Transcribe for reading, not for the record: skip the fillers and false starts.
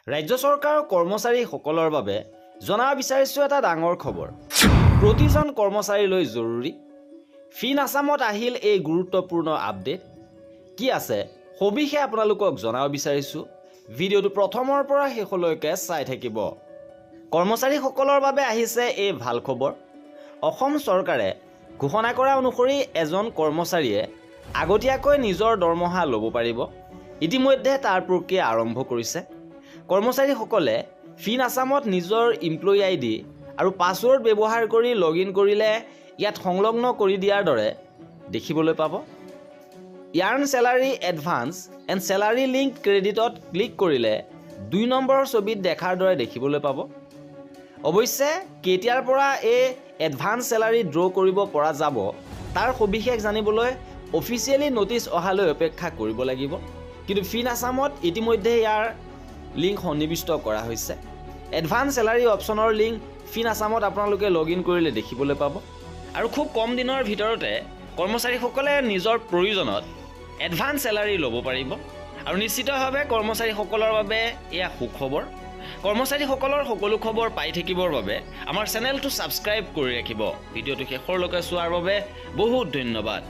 ৰাজ্য চৰকাৰৰ কৰ্মচাৰীসকলৰ বাবে জনাব বিচাৰিছোঁ এটা ডাঙৰ খবৰ। প্ৰতিজন কৰ্মচাৰীলৈ জৰুৰী। ফিন আছামত আহিল এই গুৰুত্বপূৰ্ণ আপডেট। কি আছে সবিশেষ আপোনালোকক জনাব বিচাৰিছোঁ। ভিডিঅ'টো প্ৰথমৰ পৰা শেষলৈকে চাই থাকিব। কৰ্মচাৰীসকলৰ বাবে আহিছে এই ভাল খবৰ। অসম চৰকাৰে ঘোষণা কৰা অনুসৰি এজন কৰ্মচাৰীয়ে আগতীয়াকৈ নিজৰ দৰমহা ল'ব পাৰিব। ইতিমধ্যে তাৰ প্ৰক্ৰিয়া আৰম্ভ কৰিছে। কৰ্মচাৰীসকলে ফিন আছামত নিজৰ এমপ্লয়ী আই ডি আৰু পাছৱৰ্ড ব্যৱহাৰ কৰি লগ ইন কৰিলে ইয়াত সংলগ্ন কৰি দিয়াৰ দৰে দেখিবলৈ পাব। Earn salary advance and salary link ক্ৰেডিটত ক্লিক কৰিলে 2 নম্বৰৰ ছবিত দেখাৰ দৰে দেখিবলৈ পাব। অৱশ্যে কেতিয়াৰ পৰা এই এডভান্স চেলাৰী ড্ৰ' কৰিব পৰা যাব তাৰ সবিশেষ জানিবলৈ অফিচিয়েলি ন'টিছ অহালৈ অপেক্ষা কৰিব লাগিব। কিন্তু ফিন আছামত ইতিমধ্যে ইয়াৰ লিংক সন্নিৱিষ্ট কৰা হৈছে। এডভান্স চেলাৰী অপশ্যনৰ লিংক ফিন আছামত আপোনালোকে লগ ইন কৰিলে দেখিবলৈ পাব। আৰু খুব কম দিনৰ ভিতৰতে কৰ্মচাৰীসকলে নিজৰ প্ৰয়োজনত এডভান্স চেলাৰী ল'ব পাৰিব। আৰু নিশ্চিতভাৱে কৰ্মচাৰীসকলৰ বাবে এয়া সুখবৰ। কৰ্মচাৰীসকলৰ সকলো খবৰ পাই থাকিবৰ বাবে আমাৰ চেনেলটো ছাবস্ক্ৰাইব কৰি ৰাখিব। ভিডিঅ'টো শেষলৈকে চোৱাৰ বাবে বহুত ধন্যবাদ।